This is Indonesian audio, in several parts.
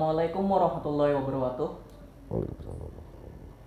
Assalamualaikum warahmatullahi wabarakatuh.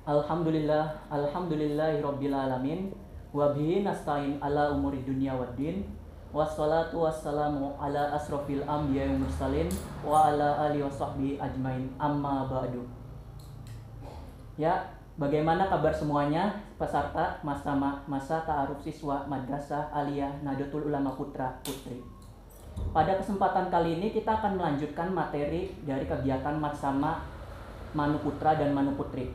Alhamdulillahirabbil alamin wa bihi nasta'in ala umuri dunya waddin. Wassalatu wassalamu ala asrofil anbiya'i wal mursalin wa ala alihi washabbihi ajmain, amma ba'du. Ya, bagaimana kabar semuanya peserta masa ta'aruf siswa Madrasah Aliyah Nahdlatul Ulama Putra Putri. Pada kesempatan kali ini kita akan melanjutkan materi dari kegiatan Marsama Manu Putra dan Manu Putri.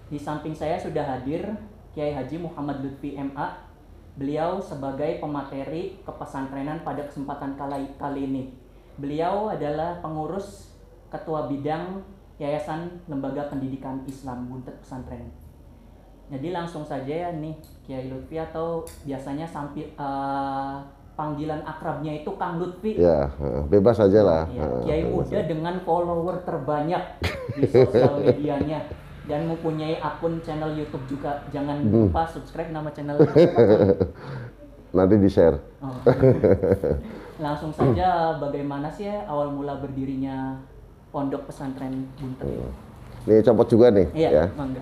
Di samping saya sudah hadir Kiai Haji Muhammad Lutfi MA. Beliau sebagai pemateri kepesantrenan pada kesempatan kali ini. Beliau adalah pengurus Ketua Bidang Yayasan Lembaga Pendidikan Islam Buntet Pesantren. Jadi langsung saja ya nih Kiai Lutfi, atau biasanya panggilan akrabnya itu Kang Lutfi. Ya, bebas aja lah. Ya, Kiai muda dengan follower terbanyak di sosial medianya dan mempunyai akun channel YouTube juga. Jangan lupa subscribe nama channel YouTube. Nanti di-share. Oh. Langsung saja, bagaimana sih awal mula berdirinya Pondok Pesantren Buntet? Ini copot juga nih. Iya, ya. mangga.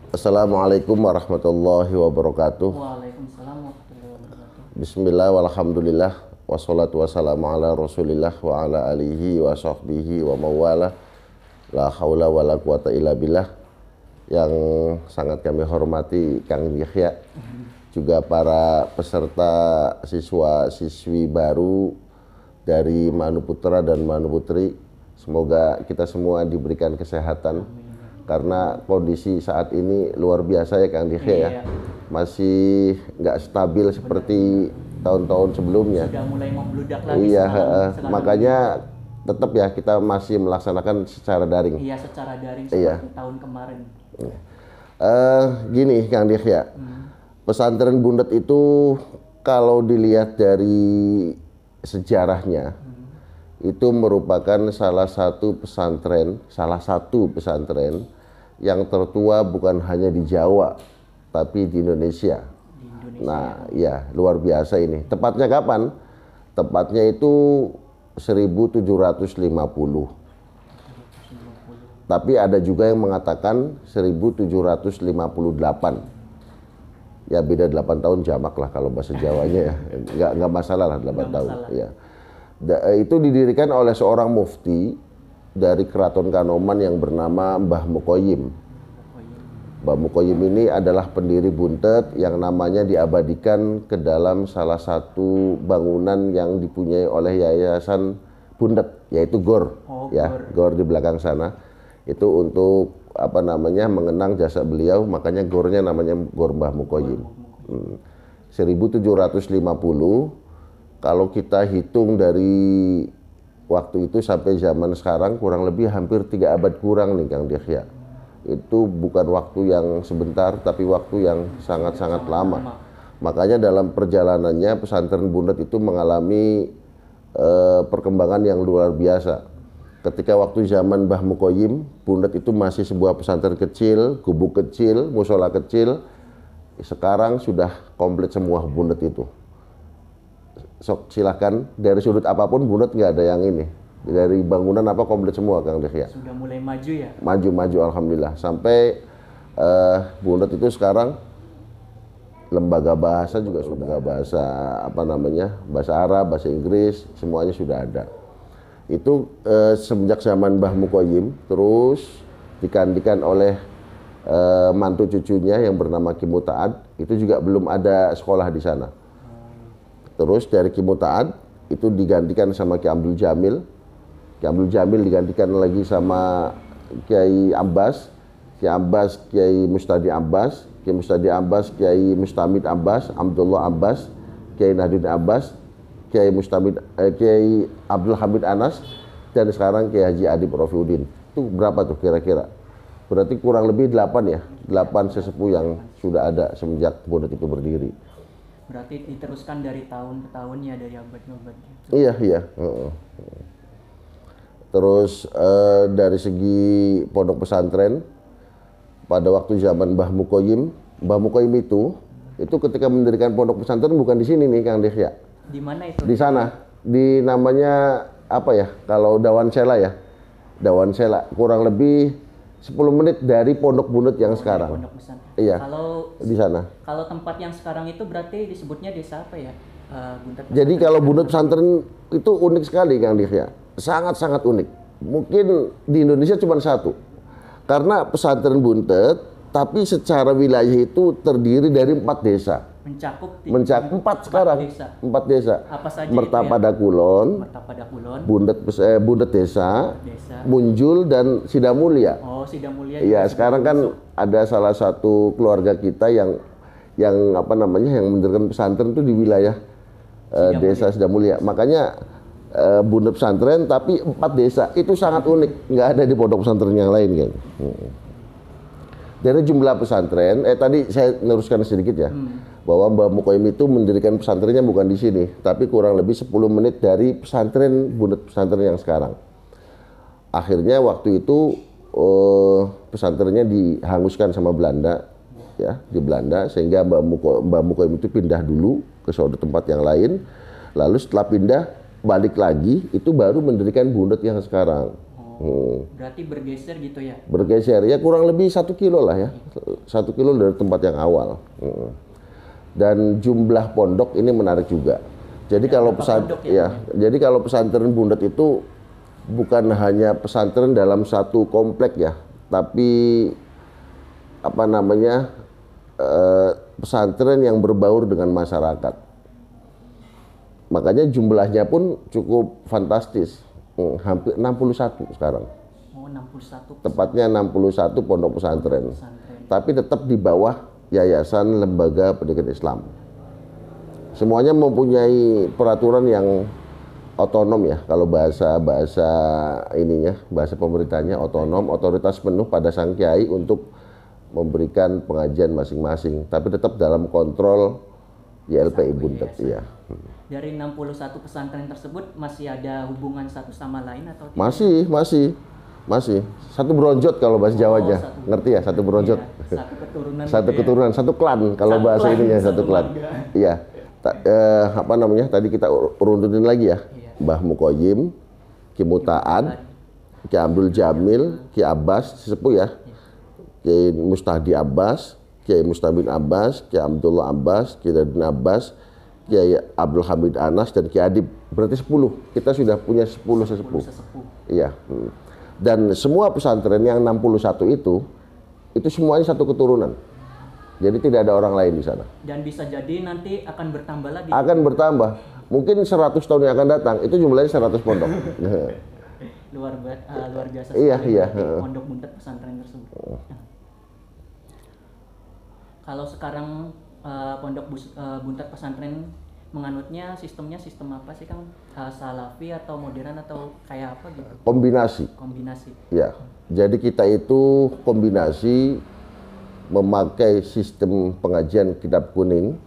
Assalamualaikum warahmatullahi wabarakatuh. Waalaikumsalam warahmatullahi wabarakatuh. Bismillah walhamdulillah wassalatu wassalamu ala rasulillah wa ala alihi wa sahbihi wa mawala. La haula wa la quwata illa billah. Yang sangat kami hormati Kang Yahya, juga para peserta siswa-siswi baru dari Manu Putra dan Manu Putri. Semoga kita semua diberikan kesehatan. Karena kondisi saat ini luar biasa ya Kang Dikhe ya. Masih nggak stabil seperti tahun-tahun sebelumnya. Sudah mulai membludak lagi. Iya, makanya tetap ya kita masih melaksanakan secara daring. Iya, secara daring seperti tahun kemarin. Gini Kang Dikhe, pesantren Buntet itu kalau dilihat dari sejarahnya, itu merupakan salah satu pesantren yang tertua bukan hanya di Jawa, tapi di Indonesia. Nah, ya luar biasa ini. Tepatnya kapan? Tepatnya itu 1750. Tapi ada juga yang mengatakan 1758. Ya beda 8 tahun jamak lah kalau bahasa Jawanya ya. Nggak masalah lah 8 tahun. Ya. Itu didirikan oleh seorang mufti dari Keraton Kanoman yang bernama Mbah Mukoyim. Mbah Mukoyim ini adalah pendiri Buntet yang namanya diabadikan ke dalam salah satu bangunan yang dipunyai oleh Yayasan Buntet, yaitu GOR. GOR di belakang sana. Itu untuk mengenang jasa beliau, makanya GOR-nya namanya GOR Mbah Mukoyim. 1750. Kalau kita hitung dari waktu itu sampai zaman sekarang kurang lebih hampir 3 abad kurang nih Kang Dikhe. Itu bukan waktu yang sebentar, tapi waktu yang sangat-sangat lama. Makanya dalam perjalanannya pesantren Buntet itu mengalami perkembangan yang luar biasa. Ketika waktu zaman Mbah Mukoyim, Buntet itu masih sebuah pesantren kecil, gubuk kecil, musola kecil. Sekarang sudah komplit semua Buntet itu. Sok silahkan dari sudut apapun Buntet nggak ada yang ini, dari bangunan apa komplit semua Kang Dikhe. Sudah mulai maju ya? Maju alhamdulillah, sampai Buntet itu sekarang lembaga bahasa juga sudah, bahasa bahasa Arab, bahasa Inggris, semuanya sudah ada. Itu semenjak zaman Mbah Mukoyim, terus digantikan oleh mantu cucunya yang bernama Ki Mutaad. Itu juga belum ada sekolah di sana. Terus dari Ki Mutaad itu digantikan sama Ki Abdul Jamil. Ki Abdul Jamil digantikan lagi sama Kiai Abbas. Ki Abbas Kiai Mustadi Abbas. Kiai Mustadi Abbas Kiai Mustamid Abbas, Abdullah Abbas, Kiai Nahdin Abbas, Kiai Kiai Abdul Hamid Anas, dan sekarang Kiai Haji Adib Rofiuddin. Itu berapa tuh kira-kira? Berarti kurang lebih 8 ya. 8 sesepuh yang sudah ada semenjak Buntet itu berdiri. Berarti diteruskan dari tahun ke tahun ya, dari abad ke abad. Iya. Terus dari segi pondok pesantren, pada waktu zaman Mbah Mukoyim itu ketika mendirikan pondok pesantren bukan di sini nih Kang Dikhe. Di mana itu? Di sana, di namanya apa ya, kalau Dawan Sela ya, Dawan Sela kurang lebih 10 menit dari Pondok Bunut yang sekarang. Pondok pesantren. Iya. Kalau Di sana. kalau tempat yang sekarang itu berarti disebutnya desa apa ya? Buntet Jadi kalau Bunut pesantren itu unik sekali Kang Dihya, sangat-sangat unik. Mungkin di Indonesia cuma satu, karena pesantren Buntet, tapi secara wilayah itu terdiri dari 4 desa. Mencakup 4 sekarang, desa. 4 desa. Apa saja Mertapada Kulon, Mertapada Kulon, Buntet desa, desa. Munjul dan Sidamulya. Oh, Sidamulya. Iya, sekarang kan ada salah satu keluarga kita yang apa namanya, yang mendirikan pesantren itu di wilayah desa Sidamulya. Makanya Buntet pesantren tapi 4 desa itu sangat unik, nggak ada di pondok pesantren yang lain kan. Dari jumlah pesantren, tadi saya neruskan sedikit ya, bahwa Mbah Mukoim itu mendirikan pesantrennya bukan di sini, tapi kurang lebih 10 menit dari pesantren Buntet pesantren yang sekarang. Akhirnya waktu itu pesantrennya dihanguskan sama Belanda, ya, di Belanda, sehingga Mbah Mukoim itu pindah dulu ke suatu tempat yang lain. Lalu setelah pindah balik lagi, itu baru mendirikan Buntet yang sekarang. Berarti bergeser gitu ya? Bergeser ya, kurang lebih 1 kilo lah ya, 1 kilo dari tempat yang awal. Dan jumlah pondok ini menarik juga. Jadi kalau jadi kalau pesantren Buntet itu bukan hanya pesantren dalam satu komplek ya, tapi apa namanya, pesantren yang berbaur dengan masyarakat. Makanya jumlahnya pun cukup fantastis. Hampir 61 sekarang. Oh, 61. Tepatnya 61 pondok pesantren. Tapi tetap di bawah Yayasan Lembaga Pendidikan Islam. Semuanya mempunyai peraturan yang otonom ya. Kalau bahasa ininya, bahasa pemerintahnya otonom, otoritas penuh pada sang kiai untuk memberikan pengajian masing-masing. Tapi tetap dalam kontrol YLPI Buntet ya. Dari 61 pesantren tersebut masih ada hubungan satu sama lain atau tidak? Masih. Satu bronjot kalau bahasa Jawanya. Ngerti ya, satu bronjot. Iya, satu keturunan. Satu keturunan, satu klan kalau bahasa ininya, satu klan. Iya. Apa namanya? Tadi kita runtutin lagi ya. Mbah Mukoyim, Ki Muta'ad, Ki Abdul Jamil, Ki Abbas, sesepuh ya. Ki Mustahdi Abbas, Kiai Mustabin Abbas, Kiai Abdullah Abbas, Kiai Dadin Abbas, Kiai Abdul Hamid Anas, dan Kiai Adib. Berarti 10. Kita sudah punya 10 sesepuh. Iya. Dan semua pesantren yang 61 itu semuanya satu keturunan. Jadi tidak ada orang lain di sana. Dan bisa jadi nanti akan bertambah lagi. Akan bertambah. Mungkin 100 tahun yang akan datang, itu jumlahnya 100 pondok. luar biasa. Iya. Pondok Buntet pesantren tersebut. Kalau sekarang pondok Buntet pesantren menganutnya sistem apa sih Kang? Salafi atau modern atau kayak apa gitu? Kombinasi. Ya. Jadi kita itu kombinasi, memakai sistem pengajian kitab kuning,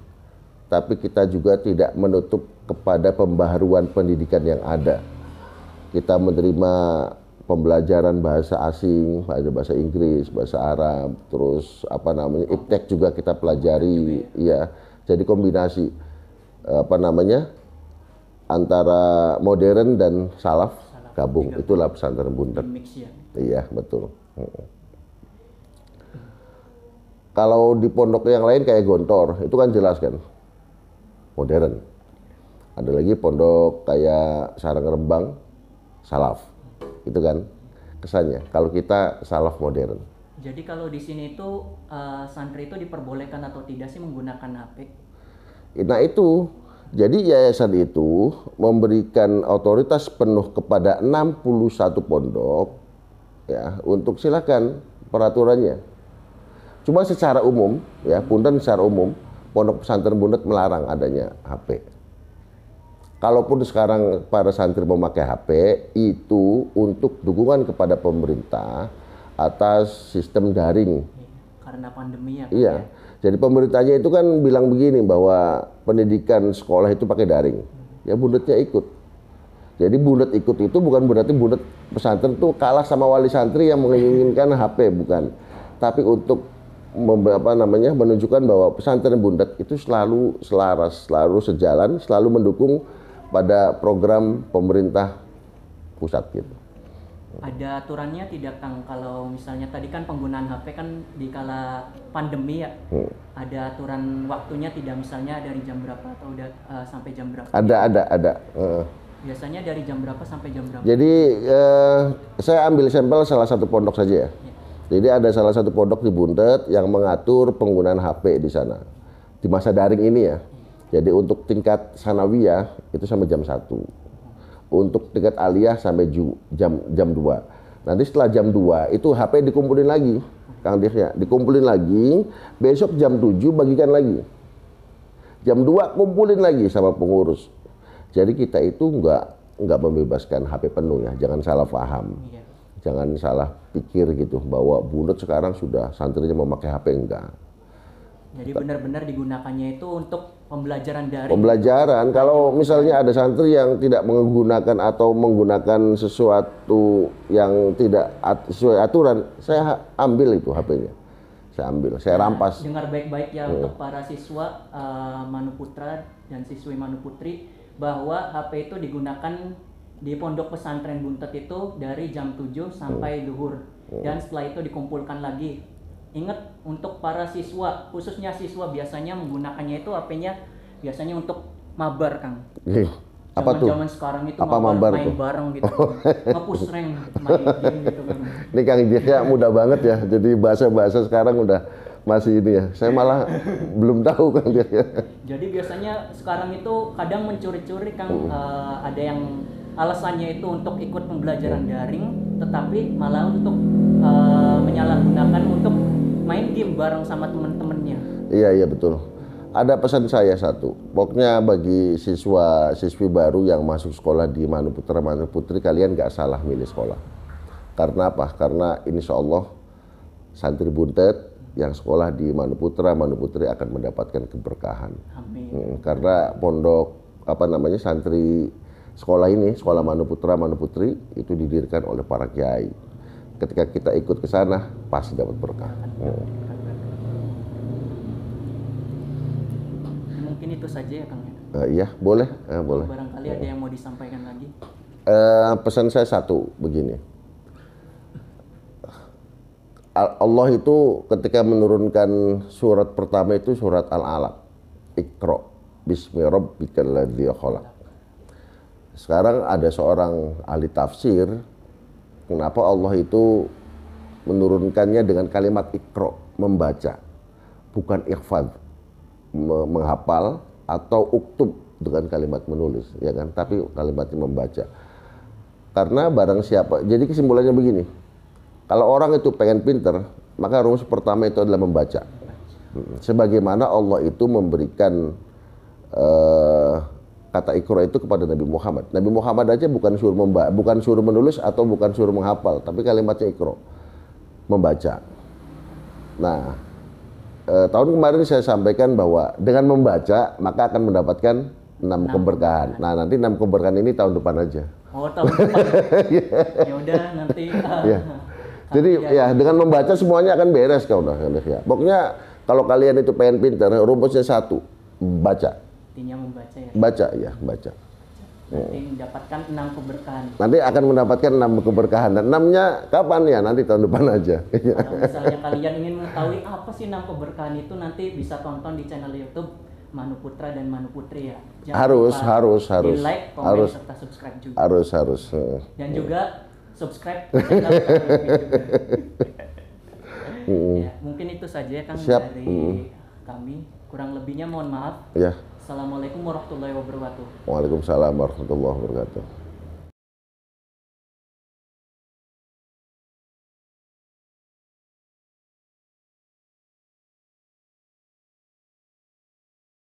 tapi kita juga tidak menutup kepada pembaharuan pendidikan yang ada. Kita menerima pembelajaran bahasa asing, bahasa Inggris, bahasa Arab, terus apa namanya, iptek juga kita pelajari, ya. Jadi kombinasi apa namanya, antara modern dan salaf gabung. Itulah pesantren Buntet. Ya. Iya, betul. Kalau di pondok yang lain kayak Gontor, itu kan jelas kan modern. Ada lagi pondok kayak Sarang Rembang, salaf. Itu kan kesannya. Kalau kita salaf modern. Jadi kalau di sini itu santri itu diperbolehkan atau tidak sih menggunakan HP? Nah itu, jadi yayasan itu memberikan otoritas penuh kepada 61 pondok ya untuk silakan peraturannya. Cuma secara umum ya, punten secara umum pondok pesantren Buntet melarang adanya HP. Kalaupun sekarang para santri memakai HP, itu untuk dukungan kepada pemerintah atas sistem daring. Karena pandemi ya. Iya. Jadi pemerintahnya itu kan bilang begini, bahwa pendidikan sekolah itu pakai daring. Ya Buntetnya ikut. Jadi Buntet ikut itu bukan berarti Buntet pesantren itu kalah sama wali santri yang menginginkan HP, bukan. Tapi untuk menunjukkan bahwa pesantren Buntet itu selalu selaras, selalu sejalan, selalu mendukung pada program pemerintah pusat gitu. Ada aturannya tidak Kang, kalau misalnya tadi kan penggunaan HP kan di kala pandemi ya, ada aturan waktunya tidak, misalnya dari jam berapa atau udah sampai jam berapa? Ada. Biasanya dari jam berapa sampai jam berapa? Jadi saya ambil sampel salah satu pondok saja ya. Jadi ada salah satu pondok di Buntet yang mengatur penggunaan HP di sana di masa daring ini ya. Jadi untuk tingkat sanawiyah itu sampai jam 1. Untuk tingkat aliyah sampai jam 2. Nanti setelah jam 2 itu HP dikumpulin lagi, Kang Dirya, dikumpulin lagi, besok jam 7 bagikan lagi. Jam 2 kumpulin lagi sama pengurus. Jadi kita itu nggak membebaskan HP penuh ya, jangan salah paham. Iya. Jangan salah pikir gitu bahwa Buntet sekarang sudah santrinya memakai HP, enggak. Jadi benar-benar digunakannya itu untuk pembelajaran daring. Pembelajaran, kalau misalnya ada santri yang tidak menggunakan atau menggunakan sesuatu yang tidak sesuai aturan, saya ambil itu HP-nya. Saya ambil, saya rampas. Dengar baik-baik ya untuk para siswa Manuputra dan siswi Manuputri, bahwa HP itu digunakan di pondok pesantren Buntet itu dari jam 7 sampai zuhur. Dan setelah itu dikumpulkan lagi. Ingat, untuk para siswa, khususnya siswa biasanya menggunakannya itu HP-nya biasanya untuk mabar, Kang. Apa tuh? Zaman sekarang itu apa mabar main tuh? bareng gitu. Nge-push rank, main game gitu kan. Ini Kang Dirya mudah banget ya. Jadi bahasa-bahasa sekarang udah masih ini ya. Saya malah belum tahu Kang Dirya. Jadi biasanya sekarang itu kadang mencuri-curi, Kang. Ada yang alasannya itu untuk ikut pembelajaran daring, tetapi malah untuk menyalahgunakan untuk main game bareng sama teman-temannya. Iya betul. Ada pesan saya satu, pokoknya bagi siswa-siswi baru yang masuk sekolah di Manuputra Manuputri, kalian gak salah milih sekolah. Karena apa? Karena insya Allah santri Buntet yang sekolah di Manuputra Manuputri akan mendapatkan keberkahan. Amin. Karena pondok santri sekolah ini, sekolah Manuputra Manuputri itu didirikan oleh para kiai. Ketika kita ikut ke sana pasti dapat berkah. Mungkin itu saja ya Kang. Iya, boleh. Boleh. Barangkali ada yang mau disampaikan lagi. Pesan saya satu begini. Allah itu ketika menurunkan surat pertama itu surat Al-Alaq. Iqra bismi rabbikal ladzi khalaq. Sekarang ada seorang ahli tafsir, kenapa Allah itu menurunkannya dengan kalimat Iqra, membaca, bukan ikhfad, menghafal, atau uktub dengan kalimat menulis, ya kan? Tapi kalimatnya membaca. Karena barang siapa, jadi kesimpulannya begini, kalau orang itu pengen pinter, maka rumus pertama itu adalah membaca. Sebagaimana Allah itu memberikan kata Iqra itu kepada Nabi Muhammad. Nabi Muhammad aja bukan suruh menulis atau bukan suruh menghafal, tapi kalimatnya Iqra, membaca. Nah, tahun kemarin saya sampaikan bahwa dengan membaca maka akan mendapatkan 6 keberkahan. Nah, nanti 6 keberkahan ini tahun depan aja. Oh, tahun depan. Ya udah nanti. Jadi ya dengan membaca semuanya akan beres kau udah ya. Pokoknya kalau kalian itu pengen pintar, rumusnya satu, baca. Intinya membaca ya. Baca ya, baca. Nanti mendapatkan 6 keberkahan. Nanti akan mendapatkan 6 keberkahan. Dan 6-nya kapan ya? Nanti tahun depan aja. Kalau misalnya kalian ingin mengetahui apa sih 6 keberkahan itu, nanti bisa tonton di channel YouTube Manuputra dan Manuputri ya. Harus. Di like, komen, serta subscribe juga. Harus. Dan juga subscribe channel ya, mungkin itu saja ya Kang. Siap. Dari kami. Kurang lebihnya mohon maaf. Ya. Assalamualaikum warahmatullahi wabarakatuh. Waalaikumsalam warahmatullahi wabarakatuh.